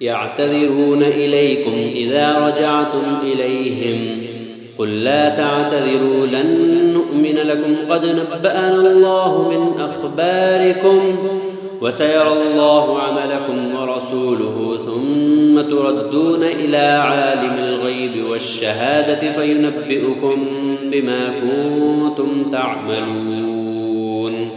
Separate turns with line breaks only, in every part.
يعتذرون إليكم إذا رجعتم إليهم قل لا تعتذروا لن نؤمن لكم قد نبأنا الله من أخباركم وسيرى الله عملكم ورسوله ثم تردون إلى عالم الغيب والشهادة فينبئكم بما كنتم تعملون.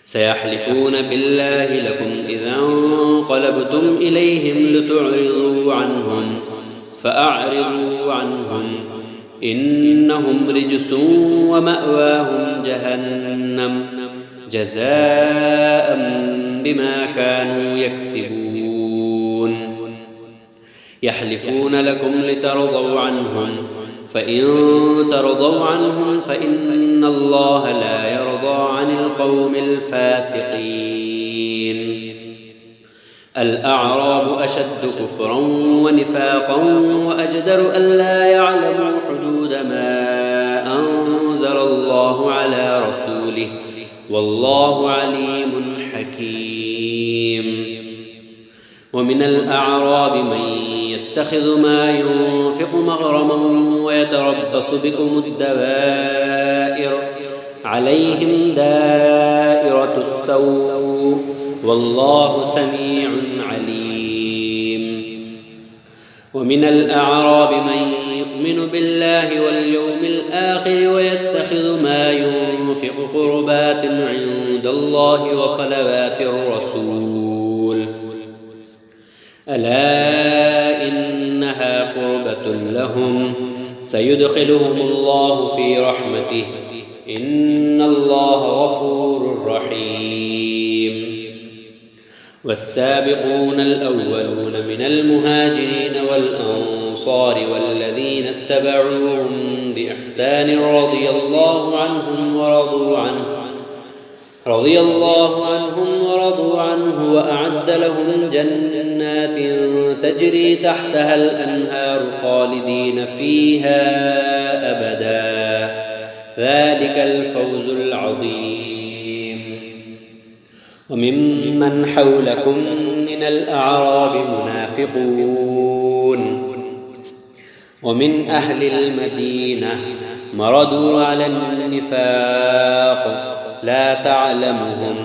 سيحلفون بالله لكم إذا انقلبتم إليهم لتعرضوا عنهم فأعرضوا عنهم إنهم رجس ومأواهم جهنم جزاء بما كانوا يكسبون. يحلفون لكم لترضوا عنهم فإن ترضوا عنهم فإن الله لا يرضى عن القوم الفاسقين. الأعراب أشد كفرا ونفاقا وأجدر ألا يعلموا حدود ما أنزل الله على رسوله والله عليم حكيم. ومن الأعراب من يتخذ ما ينفق مغرما ويتربص بكم الدوائر عليهم دائرة السوء والله سميع عليم. ومن الأعراب من يؤمن بالله واليوم الآخر ويتخذ ما ينفق قربات عند الله وصلوات الرسول ألا إنها قربة لهم سيدخلهم الله في رحمته إن الله غفور رحيم. والسابقون الأولون من المهاجرين والأنصار والذين اتبعوهم بإحسان رضي الله عنهم ورضوا عنه وأعد لهم جنات تجري تحتها الأنهار خالدين فيها أبدا ذلك الفوز العظيم. وممن حولكم من الأعراب منافقون ومن أهل المدينة مردوا على النفاق لا تعلمهم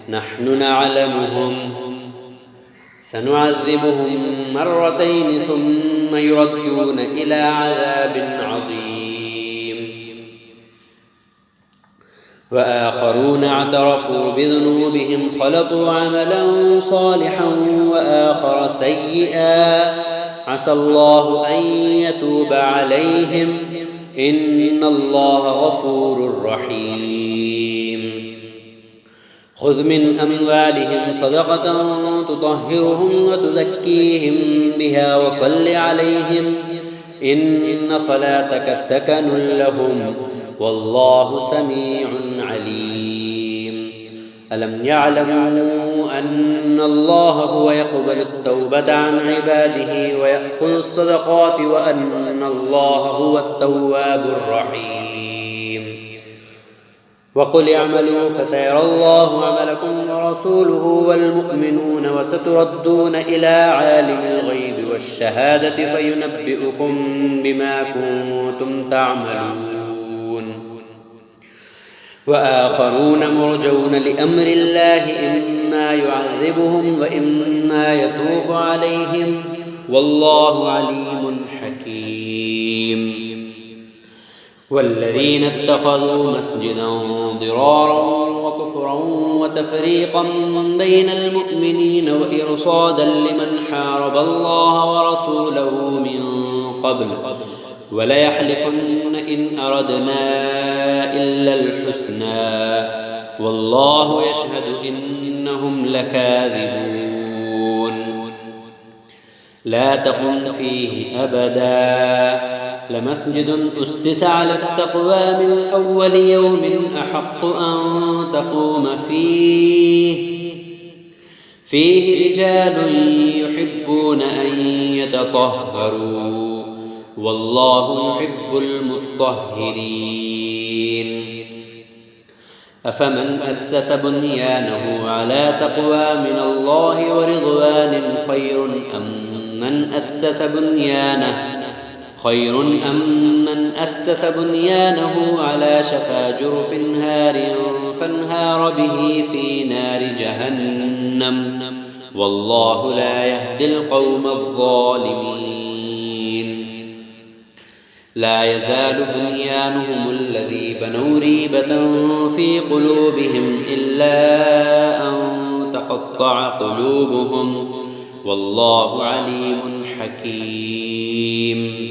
نحن نعلمهم سنعذبهم مرتين ثم يردون إلى عذاب عظيم. وآخرون اعترفوا بذنوبهم خلطوا عملا صالحا وآخر سيئا عسى الله أن يتوب عليهم إن الله غفور رحيم. خذ من أموالهم صدقة تطهرهم وتزكيهم بها وصل عليهم إن صلاتك سكن لهم والله سميع عليم. ألم يعلموا أن الله هو يقبل التوبة عن عباده ويأخذ الصدقات وأن الله هو التواب الرحيم. وقل اعملوا فسيرى الله عملكم ورسوله والمؤمنون وستردون إلى عالم الغيب والشهادة فينبئكم بما كنتم تعملون. وآخرون مرجون لأمر الله إما يعذبهم وإما يتوب عليهم والله عليم حكيم. والذين اتخذوا مسجدا ضرارا وكفرا وتفريقا بين المؤمنين وإرصادا لمن حارب الله ورسوله من قبل وليحلفن إن أردنا إلا الحسنى والله يشهد إنهم لكاذبون. لا تقم فيه أبدا لمسجد أسس على التقوى من أول يوم أحق أن تقوم فيه رجال يحبون أن يتطهروا والله يحب المطهرين. أفمن أسس بنيانه على تقوى من الله ورضوان خير خير أم من أسس بنيانه على شفا جرف هار فانهار به في نار جهنم والله لا يهدي القوم الظالمين لا يزال بنيانهم الذي بنوا ريبة في قلوبهم إلا أن تقطع قلوبهم والله عليم حكيم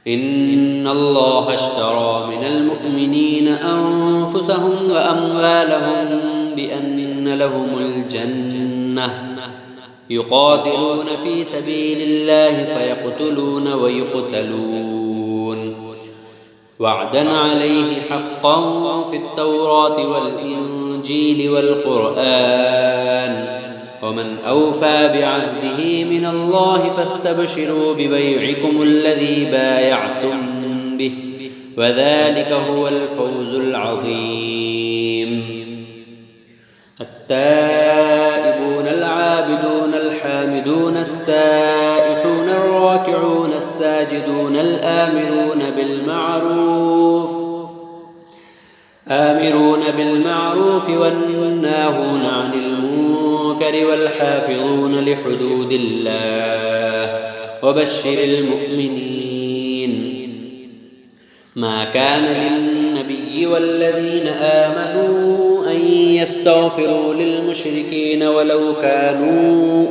إن الله اشترى من المؤمنين أنفسهم وأموالهم بأن لهم الجنة يقاتلون في سبيل الله فيقتلون ويقتلون وعدا عليه حقا في التوراة والإنجيل والقرآن ومن أوفى بعهده من الله فاستبشروا ببيعكم الذي بايعتم به وذلك هو الفوز العظيم التائبون العابدون الحامدون السائحون الراكعون الساجدون آمرون بالمعروف والناهون عن المنكر والحافظون لحدود الله وبشر المؤمنين ما كان للنبي والذين آمنوا أن يستغفروا للمشركين ولو كانوا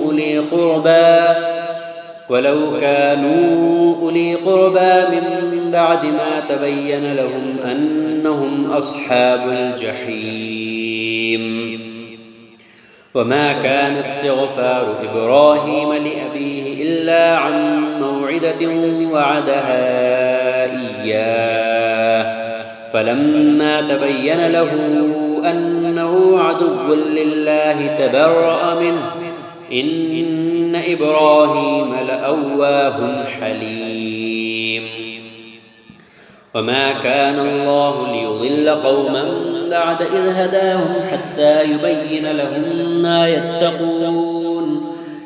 أولي قربى من بعد ما تبين لهم أنهم أصحاب الجحيم وما كان استغفار إبراهيم لأبيه إلا عن موعدة وعدها إياه فلما تبين له أنه عدو لله تبرأ منه إن إبراهيم لأواه حليم وما كان الله ليضل قوما بعد إذ هداهم حتى يبين لهم ما يتقون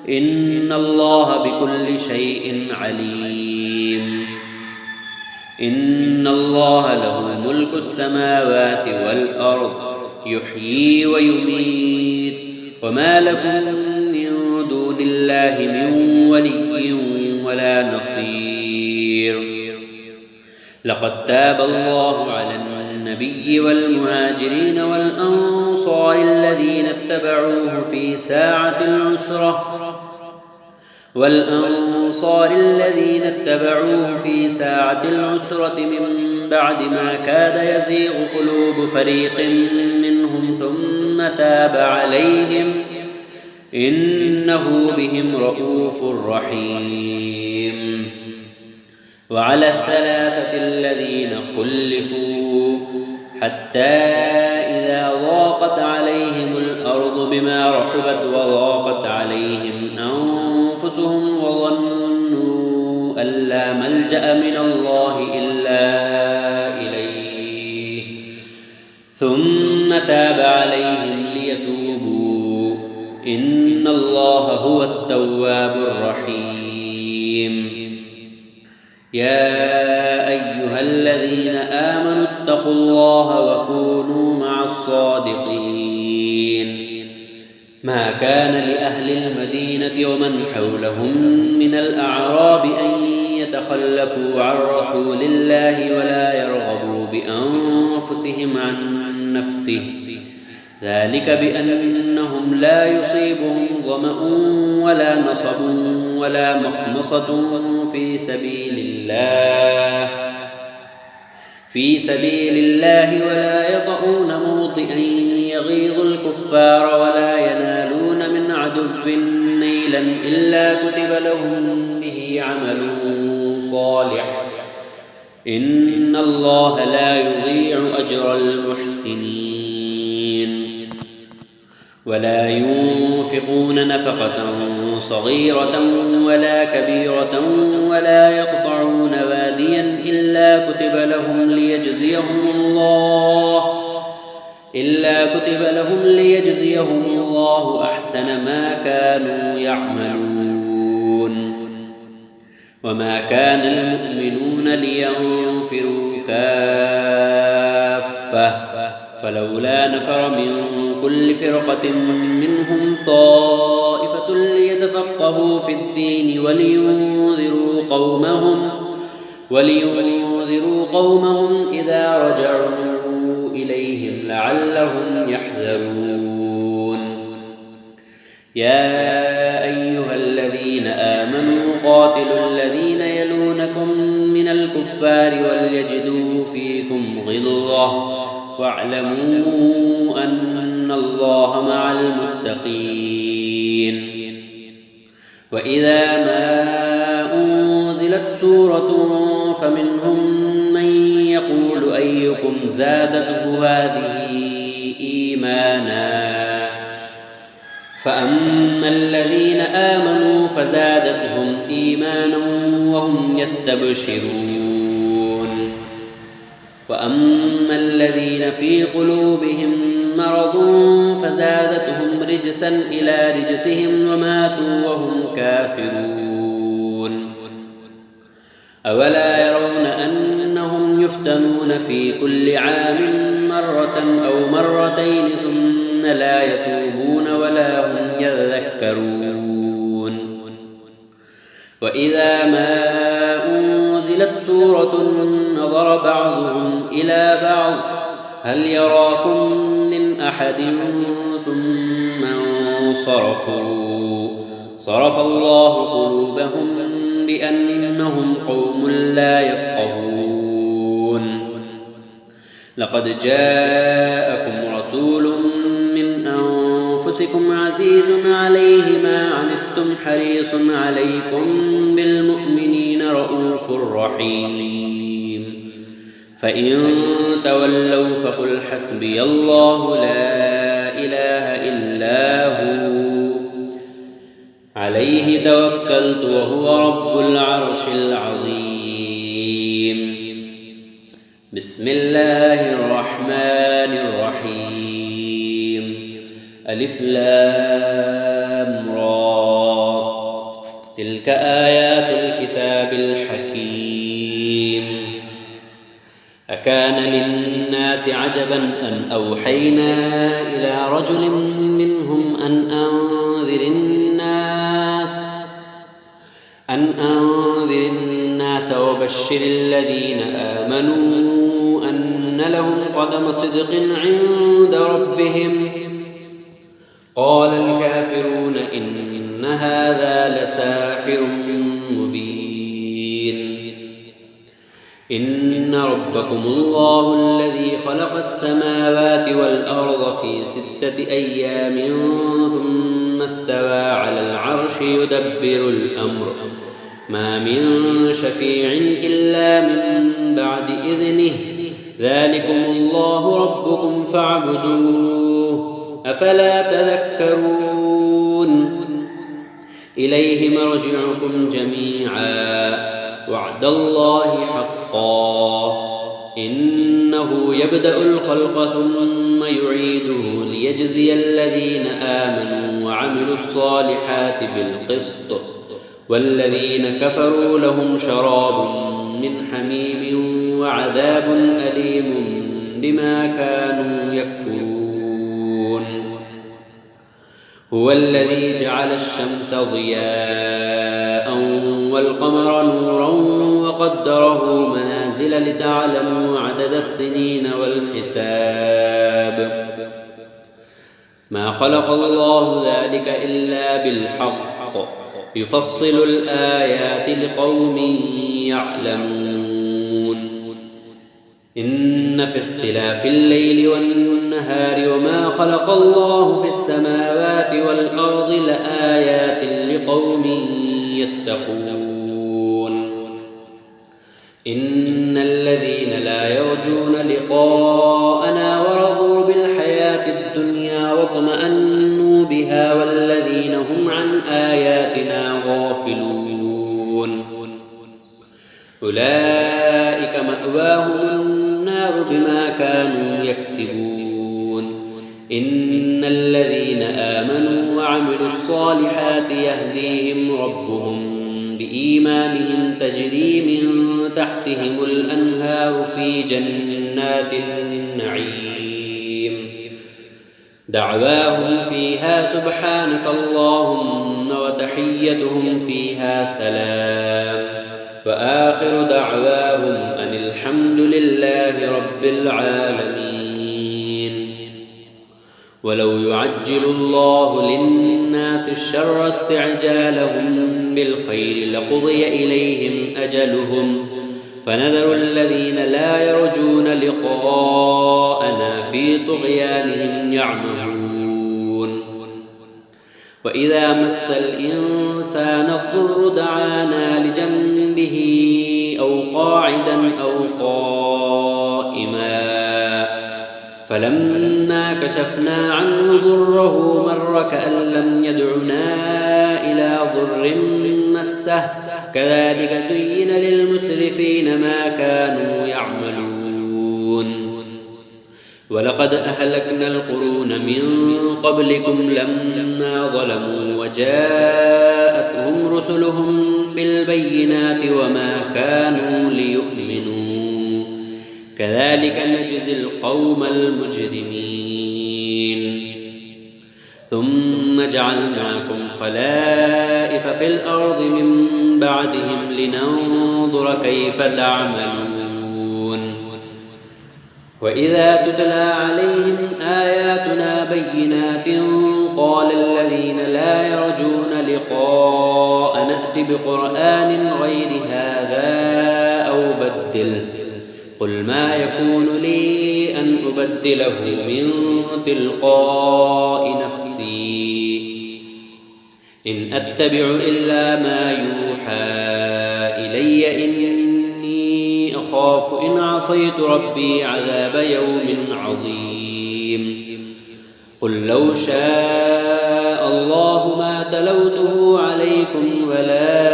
إن الله بكل شيء عليم إن الله له ملك السماوات والأرض يحيي ويميت وما لكم من دون الله من ولي ولا نصير لقد تاب الله على النبي والمهاجرين والأنصار الذين اتبعوه في ساعة العسرة من بعد ما كاد يزيغ قلوب فريق منهم ثم تاب عليهم إنه بهم رءوف رحيم وعلى الثلاثة الذين خلفوا حتى إذا ضاقت عليهم الأرض بما رحبت وضاقت عليهم أنفسهم وظنوا أن لا ملجأ من الله إلا إليه ثم تاب عليهم ليتوبوا إن الله هو التواب الرحيم يا أيها الذين آمنوا اتقوا الله وكونوا مع الصادقين ما كان لأهل المدينة ومن حولهم من الأعراب أن يتخلفوا عن رسول الله ولا يرغبوا بأنفسهم عن نفسه ذلك بأنهم لا يصيبهم ظمأ ولا نصب ولا مخمصة في سبيل الله ولا يطؤون موطئا يغيظ الكفار ولا ينالون من عدو نيلا إلا كتب لهم به عمل صالح إن الله لا يضيع أجر المحسنين ولا ينفقون نفقة صغيرة ولا كبيرة ولا يقطعون واديا إلا كتب لهم ليجزيهم الله أحسن أحسن ما كانوا يعملون. وما كان المؤمنون لينفروا كافة فلولا نفر من كل فرقة منهم طائفة ليتفقهوا في الدين ولينذروا قومهم إذا رجعوا إليهم لعلهم يحذرون. يا أيها الذين آمنوا قاتلوا الذين يلونكم من الكفار وليجدوا فيكم غلظة واعلموا أن الله مع المتقين. وإذا ما أنزلت سورة فمنهم من يقول أيكم زادته هذه إيمانا فأما الذين آمنوا فزادتهم إيمانا وهم يستبشرون. وأما الذين في قلوبهم مرض فزادتهم رجسا إلى رجسهم وماتوا وهم كافرون. أولا يرون أنهم يفتنون في كل عام مرة أو مرتين ثم لا يتوبون ولا هم يذكرون. وإذا ما أنزلت سورة نظر بعضهم إلى بعض هل يراكم من أحد ثم انصرفوا صرف الله قلوبهم بأنهم قوم لا يفقهون. لقد جاءكم رسول من أنفسكم عزيز عليه ما عنتم حريص عليكم بالمؤمنين رؤوف رحيم. فإن تولوا فقل حسبي الله لا إله إلا هو عليه توكلت وهو رب العرش العظيم. بسم الله الرحمن الرحيم. ألف لام را تلك آيات الكتاب الحكيم. أكان للناس عجبا أن أوحينا إلى رجل منهم أن أنذر الناس وبشر الذين آمنوا أن لهم قدم صدق عند ربهم. قال الكافرون إن هذا لساحر مبين. إن ربكم الله الذي خلق السماوات والأرض في 6 أيام ثم استوى على العرش يدبر الأمر ما من شفيع إلا من بعد إذنه ذلكم الله ربكم فاعبدوه أفلا تذكرون. إليه مرجعكم جميعا وعد الله حقا إنه يبدأ الخلق ثم يعيده ليجزي الذين آمنوا وعملوا الصالحات بالقسط والذين كفروا لهم شراب من حميم وعذاب أليم بما كانوا يكفرون. هو الذي جعل الشمس ضياء والقمر نورا وقدره منازل لتعلموا عدد السنين والحساب. ما خلق الله ذلك إلا بالحق يفصل الآيات لقوم يعلمون. إن في اختلاف الليل والنهار وما خلق الله في السماوات والأرض لآيات لقوم يتقون. إن الذين لا يرجون لقاءنا ورضوا بالحياة الدنيا واطمأنوا بها والذين هم عن آياتنا غافلون أولئك مأواهم النار بما كانوا يكسبون. إن الذين آمنوا وعملوا الصالحات يهديهم ربهم بإيمانهم تجري من تحتهم الأنهار في جنات النعيم دعواهم فيها سبحانك اللهم وتحيتهم فيها سلام وآخر دعواهم أن الحمد لله رب العالمين. ولو يعجل الله للناس الشر استعجالهم بالخير لقضي إليهم أجلهم فنذر الذين لا يرجون لقاءنا في طغيانهم يعمهون. وإذا مس الإنسان الضر دعانا لجنبه أو قاعدا أو قائما فلما كشفنا عنه ضره مر كأن لم يدعنا إلى ضر مسه كذلك زين للمسرفين ما كانوا يعملون. ولقد أهلكنا القرون من قبلكم لما ظلموا وجاءتهم رسلهم بالبينات وما كانوا ليؤمنوا كذلك نجزي القوم المجرمين. ثم جعلناكم خلائف في الأرض من بعدهم لننظر كيف تعملون. وإذا تتلى عليهم آياتنا بينات قال الذين لا يرجون لقاء نأت بقرآن غير هذا أو بدله قل ما يكون لي أن أبدله من تلقاء نفسي إن أتبع إلا ما يوحى إلي إني أخاف إن عصيت ربي عذاب يوم عظيم. قل لو شاء الله ما تلوته عليكم ولا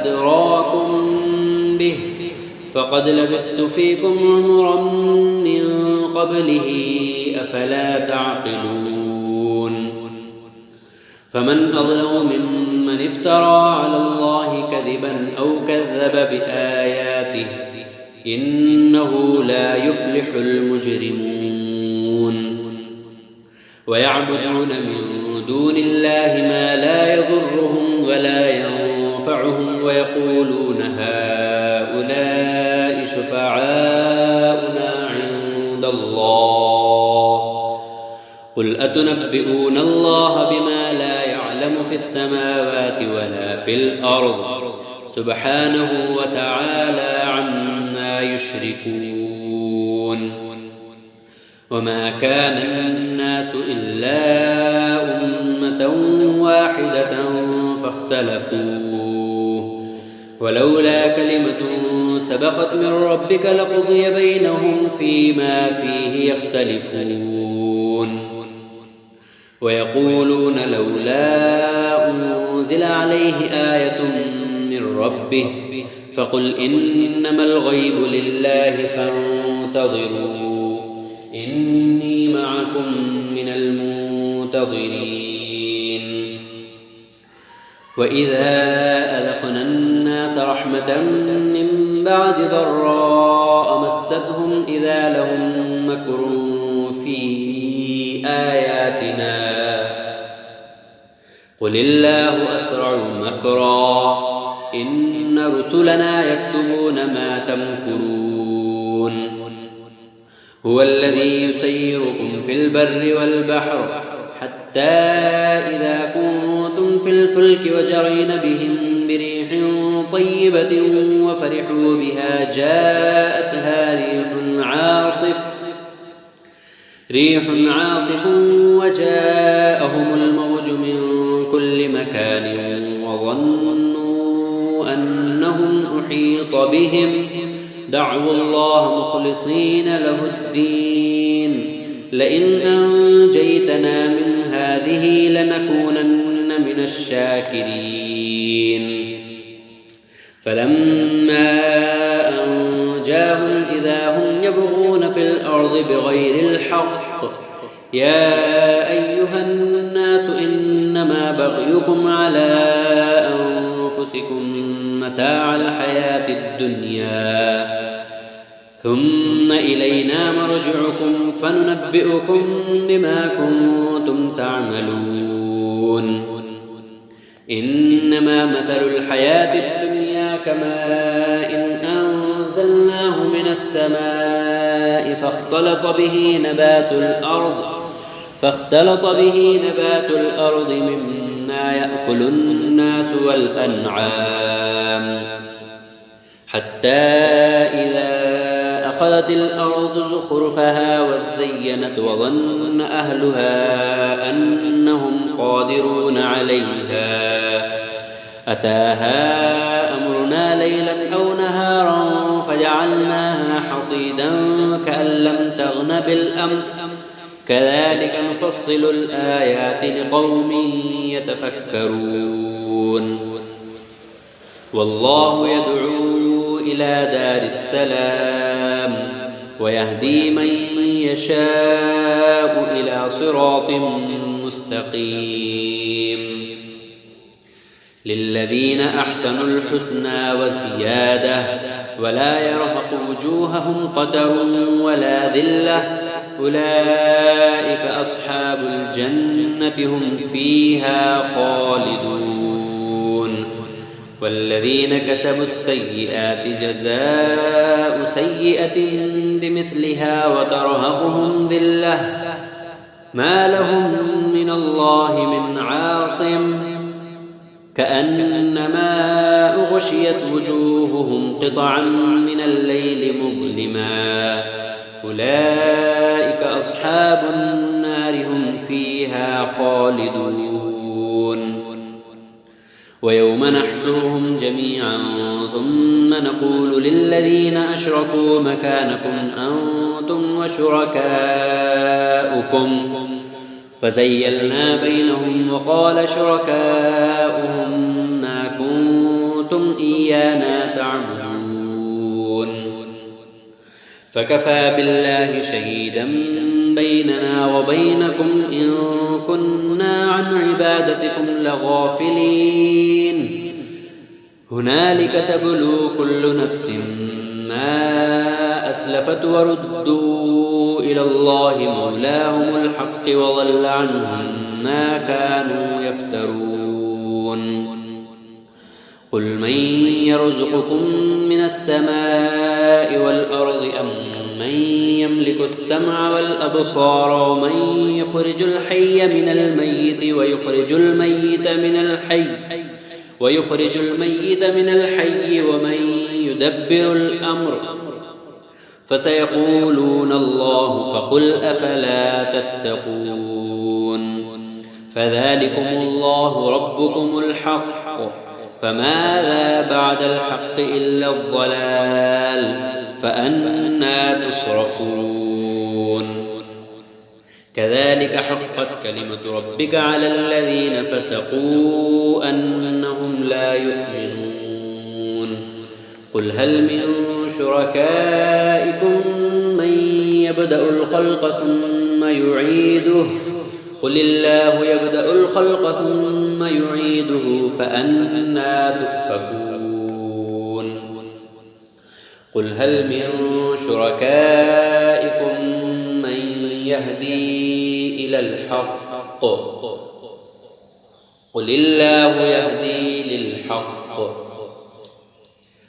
أدراكم به فقد لبثت فيكم عمرا من قبله أفلا تعقلون. فمن أظلم ممن افترى على الله كذبا أو كذب بآياته إنه لا يفلح المجرمون. ويعبدون من دون الله ما لا يضرهم ولا ينفعهم ويقولون هؤلاء شفعاؤنا عند الله قل أتنبئون الله بما لا يعلم في السماوات ولا في الأرض سبحانه وتعالى عما يشركون. وما كان الناس إلا أمة واحدة فاختلفوا ولولا كلمة سبقت من ربك لقضي بينهم فيما فيه يختلفون. ويقولون لولا أنزل عليه آية من ربه فقل إنما الغيب لله فانتظروا إني معكم من المنتظرين. وإذا أذقنا الناس رحمة من بعد ضراء مستهم إذا لهم مكر في آياتنا قل الله أسرع مكرا إن رسلنا يكتبون ما تمكرون. هو الذي يسيركم في البر والبحر حتى إذا كنتم في الفلك وجرين بهم بريح طيبة وفرحوا بها جاءتها ريح عاصف وجاءهم الموج من كل مكان وظنوا أنهم أحيط بهم دعوا الله مخلصين له الدين لئن أنجيتنا من هذه لنكونن من الشاكرين. فلما أنجاهم إذا هم يبغون في الأرض بغير الحق يا أيها الناس إن إنما بغيكم على أنفسكم متاع الحياة الدنيا ثم إلينا مرجعكم فننبئكم بما كنتم تعملون إنما مثل الحياة الدنيا كماء أنزلناه من السماء فاختلط به نبات الأرض مما يأكل الناس والأنعام حتى إذا أخذت الأرض زخرفها وزينت وظن أهلها أنهم قادرون عليها أتاها أمرنا ليلا أو نهارا فجعلناها حصيدا كأن لم تغن بالأمس كذلك نفصل الآيات لقوم يتفكرون والله يدعو إلى دار السلام ويهدي من يشاء إلى صراط مستقيم للذين أحسنوا الحسنى وزيادة ولا يرهق وجوههم قتر ولا ذلة أولئك أصحاب الجنة هم فيها خالدون والذين كسبوا السيئات جزاء سيئة بمثلها وترهقهم ذلة ما لهم من الله من عاصم كأنما أغشيت وجوههم قطعا من الليل مظلما أولئك أصحاب النار هم فيها خالدون ويوم نحشرهم جميعا ثم نقول للذين أشركوا مكانكم أنتم وشركاؤكم فزيلنا بينهم وقال شركاؤهم ما كنتم إيانا تعبدون فكفى بالله شهيدا بيننا وبينكم إن كنا عن عبادتكم لغافلين هنالك تبلو كل نفس ما أسلفت وردوا إلى الله مولاهم الحق وضل عنهم ما كانوا يفترون قل من يرزقكم من السماء والأرض أم من يملك السمع والأبصار ومن يخرج الحي من الميت ويخرج الميت من الحي ومن يدبر الأمر فسيقولون الله فقل أفلا تتقون فذلكم الله ربكم الحق فماذا بعد الحق إلا الضلال فأنى تصرفون كذلك حقت كلمة ربك على الذين فسقوا أنهم لا يؤمنون قل هل من شركائكم من يبدأ الخلق ثم يعيده قل الله يبدأ الخلق ثم يعيده فأنى تؤفكون قل هل من شركائكم من يهدي إلى الحق قل الله يهدي للحق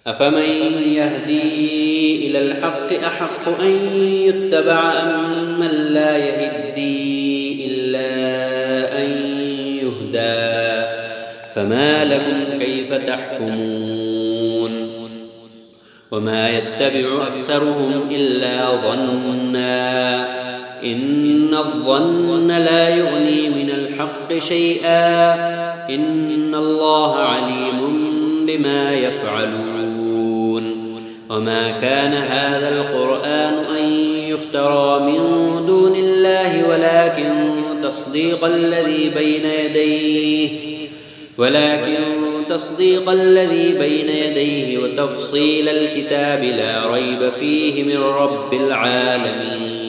أفمن يهدي إلى الحق أحق أن يتبع أم من لا يهدي إلا أن يهدى فما لكم كيف تحكمون وما يتبع أكثرهم إلا ظنا إن الظن لا يغني من الحق شيئا إن الله عليم بما يفعلون وما كان هذا القرآن أن يفترى من دون الله ولكن تصديق الذي بين يديه وتفصيل الكتاب لا ريب فيه من رب العالمين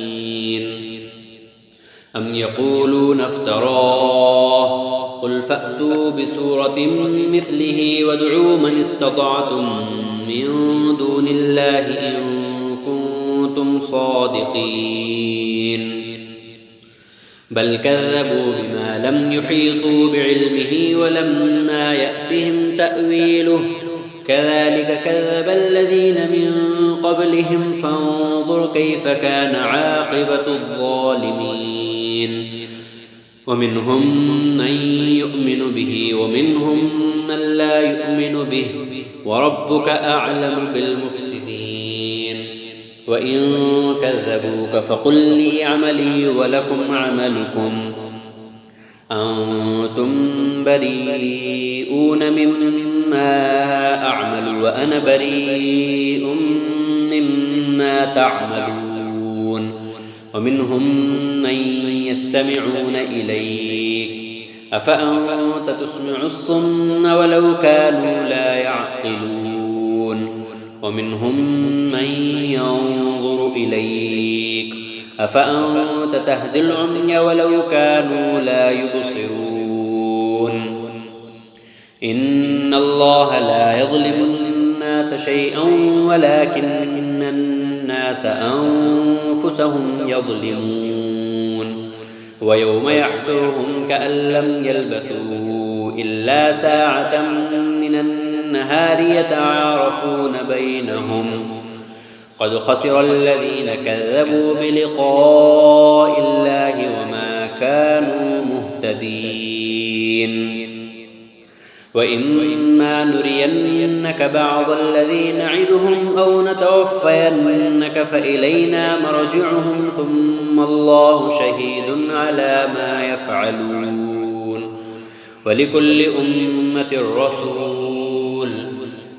أم يقولون افتراه قل فأتوا بسورة مثله وادعوا من استطعتم من دون الله إن كنتم صادقين بل كذبوا بما لم يحيطوا بعلمه ولما يأتهم تأويله كذلك كذب الذين من قبلهم فانظر كيف كان عاقبة الظالمين ومنهم من يؤمن به ومنهم من لا يؤمن به وربك أعلم بالمفسدين وإن كذبوك فقل لي عملي ولكم عملكم أنتم بريئون مما أعمل وأنا بريء مما تعملون ومنهم من يستمعون إليك أفأنت تسمع الصم ولو كانوا لا يعقلون ومنهم من ينظر إليك أفأنت تهدي العمي ولو كانوا لا يبصرون إن الله لا يظلم الناس شيئا ولكن الناس أنفسهم يظلمون ويوم يحشرهم كأن لم يلبثوا إلا ساعة من النهار يتعارفون بينهم قد خسر الذين كذبوا بلقاء الله وما كانوا مهتدين وإما نرينك بعض الذي نعدهم أو نتوفينك فإلينا مرجعهم ثم الله شهيد على ما يفعلون ولكل أمة رسول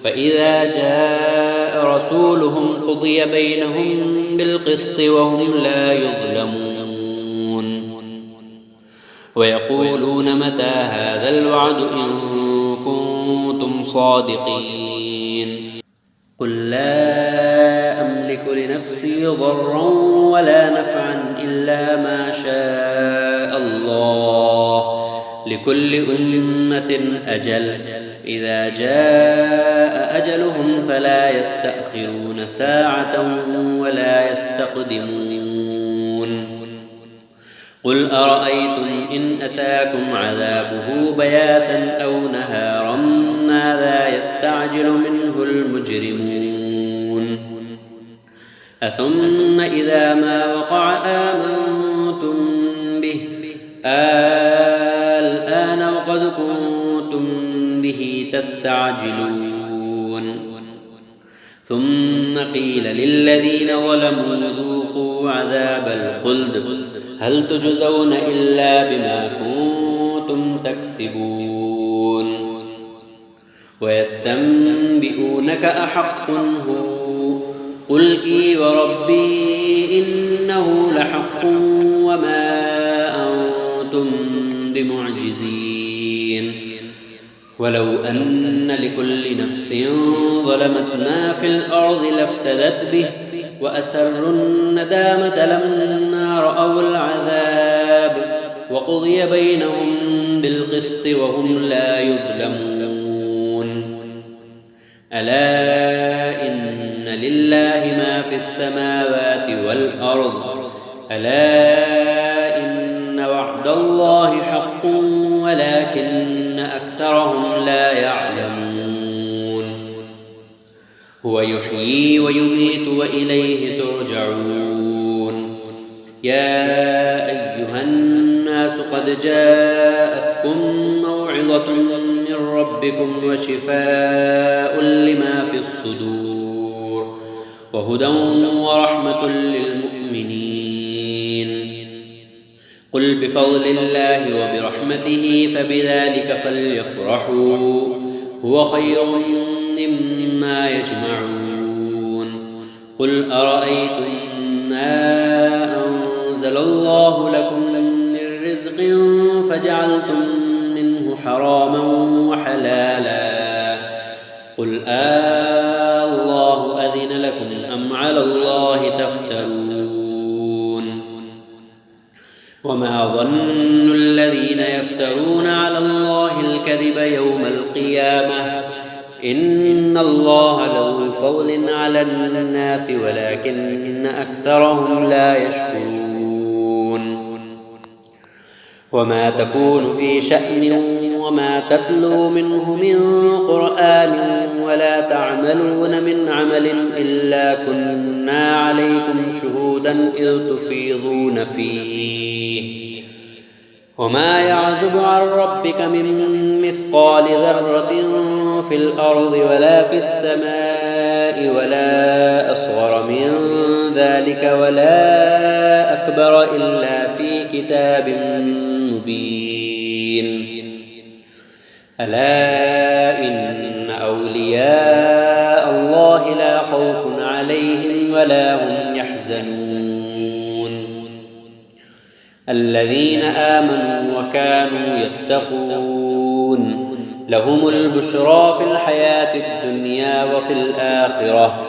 فإذا جاء رسولهم قضي بينهم بالقسط وهم لا يظلمون ويقولون متى هذا الوعد إن كنتم صادقين قل لا أملك لنفسي ضرا ولا نفعا إلا ما شاء الله لكل أمة أجل إذا جاء أجلهم فلا يستأخرون ساعة ولا يستقدمون قل أرأيتم إن أتاكم عذابه بياتا أو نهارا ماذا يستعجل منه المجرمون أثم إذا ما وقع آمنتم به الآن وقد كنتم به تستعجلون ثم قيل للذين ظلموا ذوقوا عذاب الخلد هل تجزون إلا بما كنتم تكسبون ويستنبئونك أحق هو قل إي وربي إنه لحق وما أنتم بمعجزين ولو أن لكل نفس ظلمت ما في الأرض لافتدت به وأسروا الندامة لما رأوا العذاب وقضي بينهم بالقسط وهم لا يظلمون ألا إن لله ما في السماوات والأرض ألا إن وعد الله حق ولكن أكثرهم لا يعلمون هو يحيي ويميت وإليه ترجعون يا أيها الناس قد جاءتكم موعظة من ربكم وشفاء لما في الصدور وهدى ورحمة للمؤمنين قل بفضل الله وبرحمته فبذلك فليفرحوا هو خير مما يجمعون قل أرأيتم ما أنزل الله لكم من رزق فجعلتم منه حراما وحلالا قل الله أذن لكم أم على الله تفترون وما ظن الذين يفترون على الله الغيب يوم القيامة إن الله له فضل على الناس ولكن أكثرهم لا يشكرون وما تكون في شأن وما تتلو منه من قرآن ولا تعملون من عمل إلا كنا عليكم شهودا إذ تفيضون فيه وما يعزب عن ربك من مثقال ذرة في الأرض ولا في السماء ولا أصغر من ذلك ولا أكبر إلا في كتاب مبين ألا إن أولياء الله لا خوف عليهم ولا هم يحزنون الذين آمنوا وكانوا يتقون لهم البشرى في الحياة الدنيا وفي الآخرة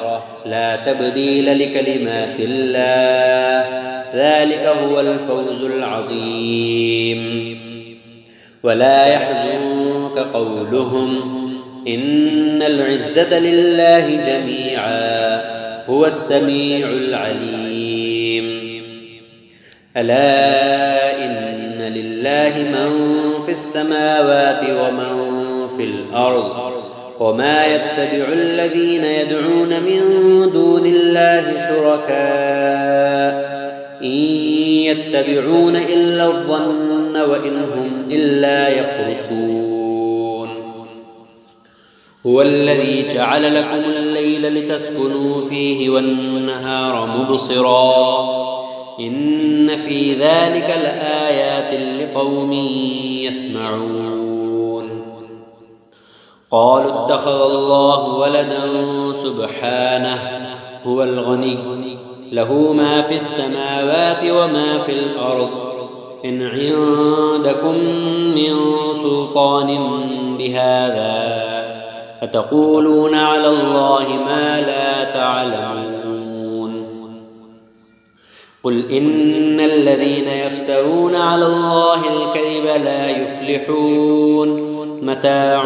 لا تبديل لكلمات الله ذلك هو الفوز العظيم ولا يحزنك قولهم إن العزة لله جميعا هو السميع العليم ألا إن لله من في السماوات ومن في الأرض وما يتبع الذين يدعون من دون الله شركاء إن يتبعون إلا الظن وإن هم إلا يخرصون هو الذي جعل لكم الليل لتسكنوا فيه والنهار مبصرا إن في ذلك لآيات لقوم يسمعون قالوا اتخذ الله ولدا سبحانه هو الغني له ما في السماوات وما في الأرض إن عندكم من سلطان بهذا أتقولون على الله ما لا تعلمون قل إن الذين يفترون على الله الكذب لا يفلحون متاع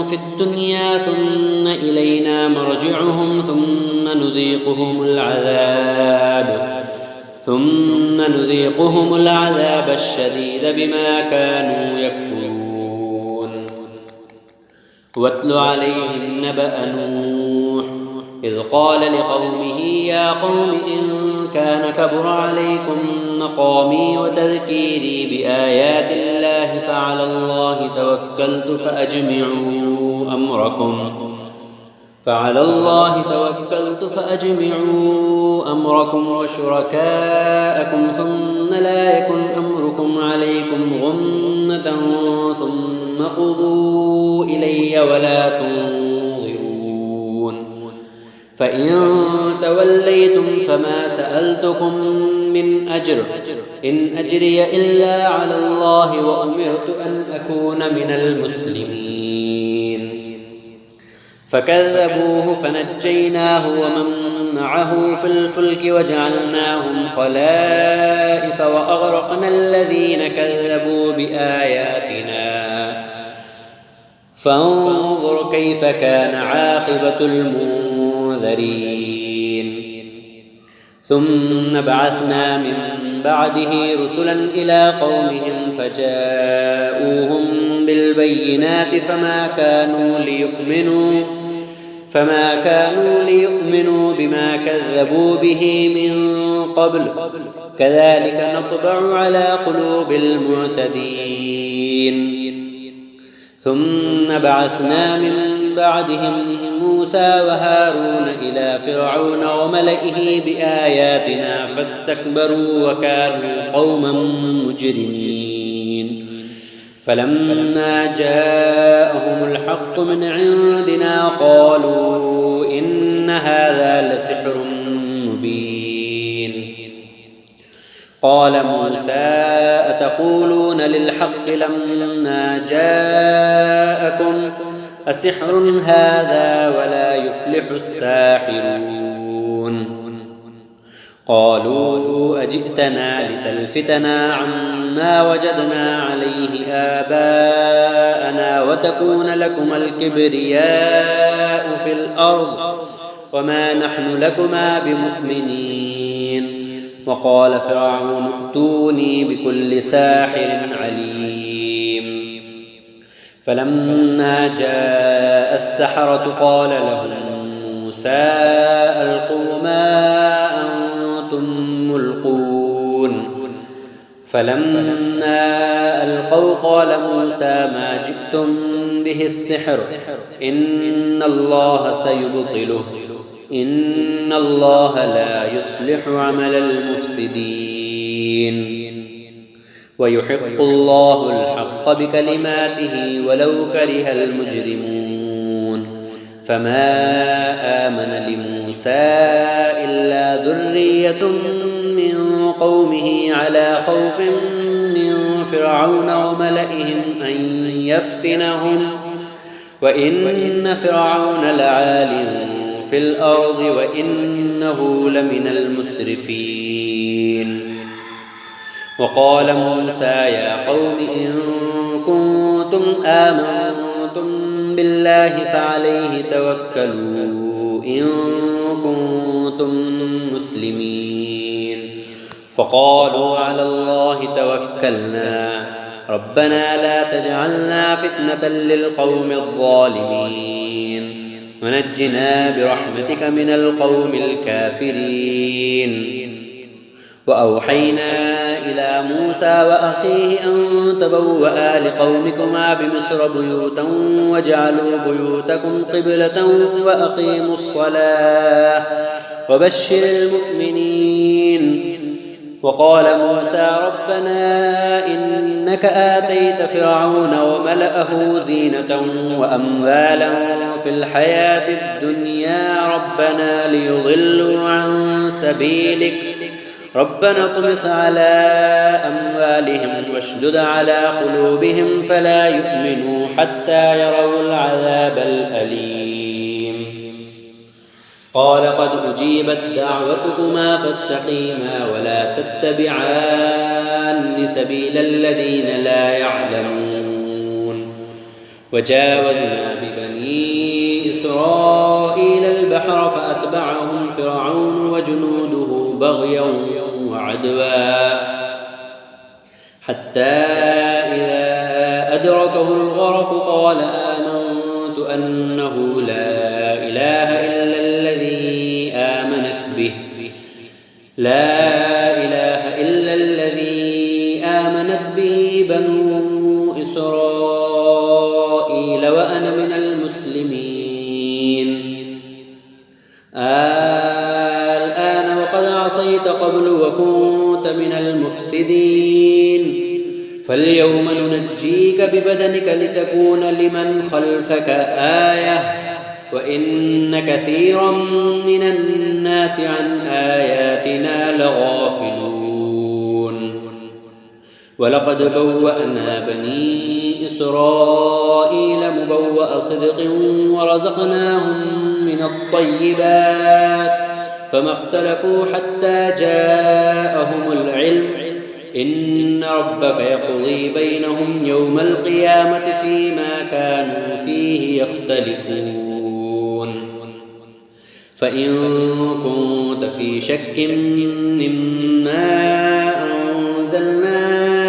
في الدنيا ثم إلينا مرجعهم ثم نذيقهم العذاب الشديد بما كانوا يكفرون واتل عليهم نبأ نوح إذ قال لقومه يا قوم إن كان كبر عليكم مقامي وتذكيري بآيات الله فعلى الله توكلت فأجمعوا أمركم وشركاءكم ثم لا يكن أمركم عليكم غمة ثم قضوا إلي ولا تنظرون فإن توليتم فما سألتكم من أجر إن أجري إلا على الله وأمرت أن أكون من المسلمين فكذبوه فنجيناه ومن معه في الفلك وجعلناهم خلائف وأغرقنا الذين كذبوا بآياتنا فانظر كيف كان عاقبة المنذرين ثم بعثنا من بعده رسلا إلى قومهم فجاءوهم بالبينات فما كانوا ليؤمنوا بما كذبوا به من قبل كذلك نطبع على قلوب المعتدين ثم بعثنا من بعدهم موسى وهارون إلى فرعون وملئه بآياتنا فاستكبروا وكانوا قوما مجرمين فلما جاءهم الحق من عندنا قالوا إن هذا لسحر مبين قال موسى أتقولون للحق لما جاءكم أسحر هذا ولا يفلح الساحرون قالوا أجئتنا لتلفتنا عما وجدنا عليه آباءنا وتكون لكما الكبرياء في الأرض وما نحن لكما بمؤمنين. وقال فرعون ائتوني بكل ساحر عليم. فلما جاء السحرة قال لهم موسى ألقوا ما أنتم ملقون. فلما ألقوا قال موسى ما جئتم به السحر إن الله سيبطله إن الله لا يصلح عمل المفسدين ويحق الله الحق بكلماته ولو كره المجرمون. فما آمن لموسى إلا ذرية من قومه على خوف من فرعون وملئهم أن يفتنهم وإن فرعون لعال في الأرض وإنه لمن المسرفين. وقال موسى يا قوم إن كنتم آمنتم بالله فعليه توكلوا إن كنتم مسلمين. فقالوا على الله توكلنا ربنا لا تجعلنا فتنة للقوم الظالمين ونجنا برحمتك من القوم الكافرين. وأوحينا إلى موسى وأخيه أن تبوأ لقومكما بمصر بيوتا واجعلوا بيوتكم قبلة وأقيموا الصلاة وبشر المؤمنين. وقال موسى ربنا إنك آتيت فرعون وملأه زينة وأموالا في الحياة الدنيا ربنا ليضلوا عن سبيلك ربنا اطمس على أموالهم واشدد على قلوبهم فلا يؤمنوا حتى يروا العذاب الأليم. قال قد أجيبت دعوتكما فاستقيما ولا تتبعان سبيل الذين لا يعلمون. وجاوزنا ببني إسرائيل البحر فأتبعهم فرعون وجنوده بغيا وعدوا حتى إذا أدركه الغرق قال آمنت أنه لا إله إلا الذي آمنت به بنو إسرائيل وأنا من المسلمين. الآن وقد عصيت قبل وكنت من المفسدين فاليوم ننجيك ببدنك لتكون لمن خلفك آية وإن كثيرا من الناس عن آياتنا لغافلون. ولقد بوأنا بني إسرائيل مبوأ صدق ورزقناهم من الطيبات فما اختلفوا حتى جاءهم العلم إن ربك يقضي بينهم يوم القيامة فيما كانوا فيه يختلفون. فإن كنت في شك مما أنزلنا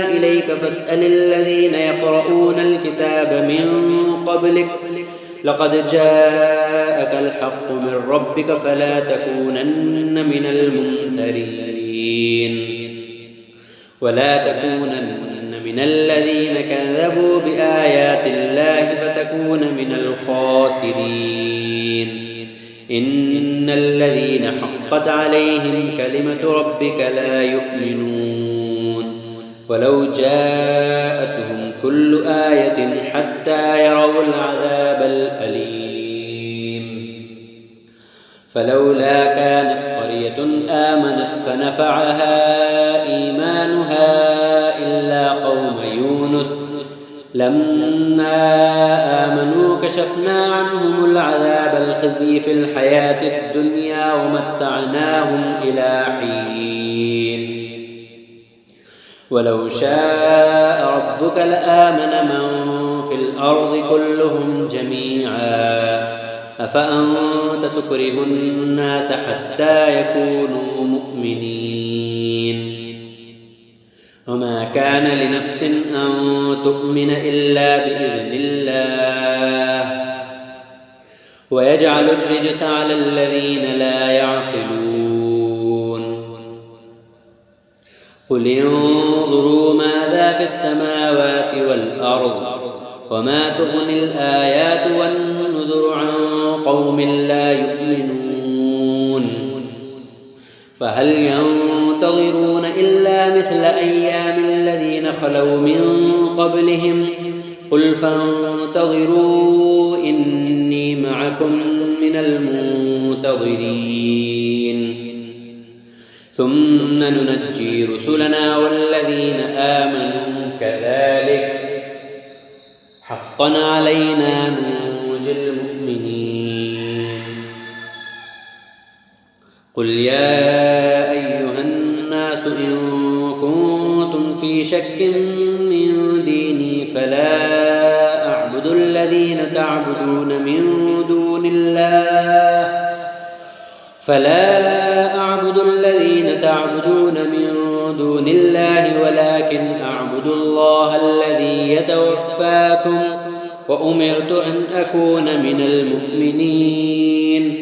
إليك فاسأل الذين يقرؤون الكتاب من قبلك لقد جاءك الحق من ربك فلا تكونن من الممترين ولا تكونن من الذين كذبوا بآيات الله فتكون من الخاسرين. إن الذين حقت عليهم كلمة ربك لا يؤمنون ولو جاءتهم كل آية حتى يروا العذاب الأليم. فلولا كانت قرية آمنت فنفعها إيمانها إلا قوم يونس لما آمنوا كشفنا عنهم العذاب الخزي في الحياة الدنيا ومتعناهم إلى حين ولو شاء ربك لآمن من في الأرض كلهم جميعا أفأنت تكره الناس حتى يكونوا مؤمنين وما كان لنفس أن تؤمن إلا بإذن الله ويجعل الرجس على الذين لا يعقلون قل انظروا ماذا في السماوات والأرض وما تغني الآيات والنذر عن قوم لا يؤمنون فهل ينتظرون إلا مثل أيام الذين خلوا من قبلهم قل فانتظروا إني معكم من المنتظرين ثم ننجي رسلنا والذين آمنوا كذلك حقا علينا ننجي المؤمنين قل يا أيها الناس إن كنتم في شك من ديني فلا أعبد الذين تعبدون من دون الله ولكن أعبد الله الذي يتوفاكم وأمرت أن أكون من المؤمنين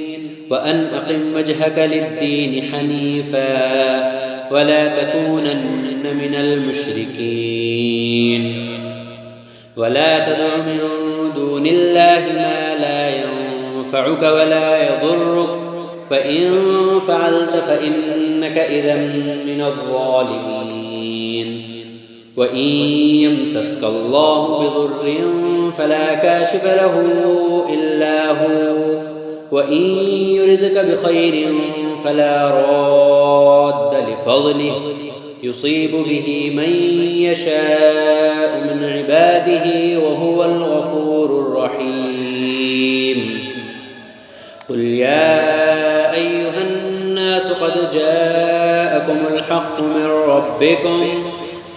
وأن أقم وجهك للدين حنيفا ولا تكونن من المشركين ولا تدع من دون الله ما لا ينفعك ولا يضرك فإن فعلت فإنك إذا من الظالمين وإن يمسسك الله بضر فلا كاشف له إلا هو وإن يردك بخير فلا راد لفضله يصيب به من يشاء من عباده وهو الغفور الرحيم قل يا أيها الناس قد جاءكم الحق من ربكم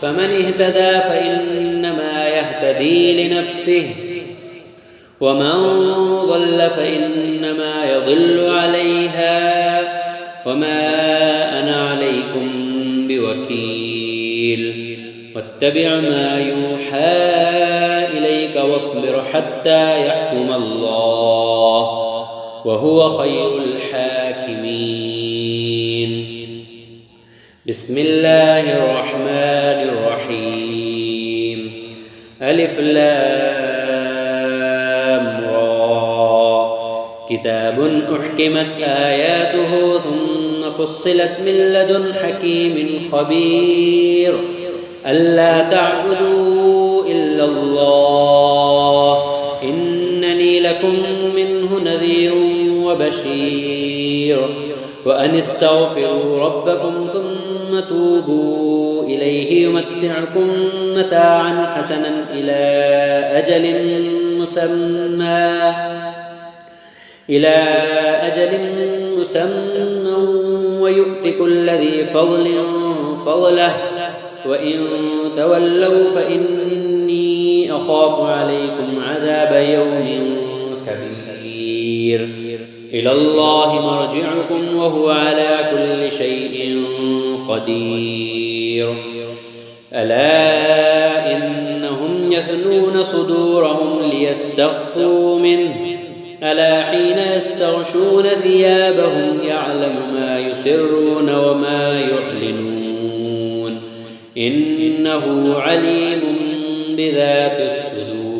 فمن اهتدى فإنما يهتدي لنفسه ومن ضل فإنما يضل عليها وما أنا عليكم بوكيل واتبع ما يوحى إليك واصبر حتى يحكم الله وهو خير الحاكمين بسم الله الرحمن الرحيم ألف لام را كتاب أحكمت آياته ثم فصلت من لدن حكيم خبير ألا تعبدوا إلا الله إنني لكم منه نذير وبشير وأن استغفروا ربكم ثم توبوا إليه يمتعكم متاعا حسنا إلى أجل مسمى ويؤت كل ذي فضل فضله وإن تولوا فإني أخاف عليكم عذاب يوم كبير إلى الله مرجعكم وهو على كل شيء قدير ألا إنهم يثنون صدورهم ليستخفوا منه ألا حين يستغشون ثيابهم يعلم ما يسرون وما يعلنون إنه عليم بذات الصدور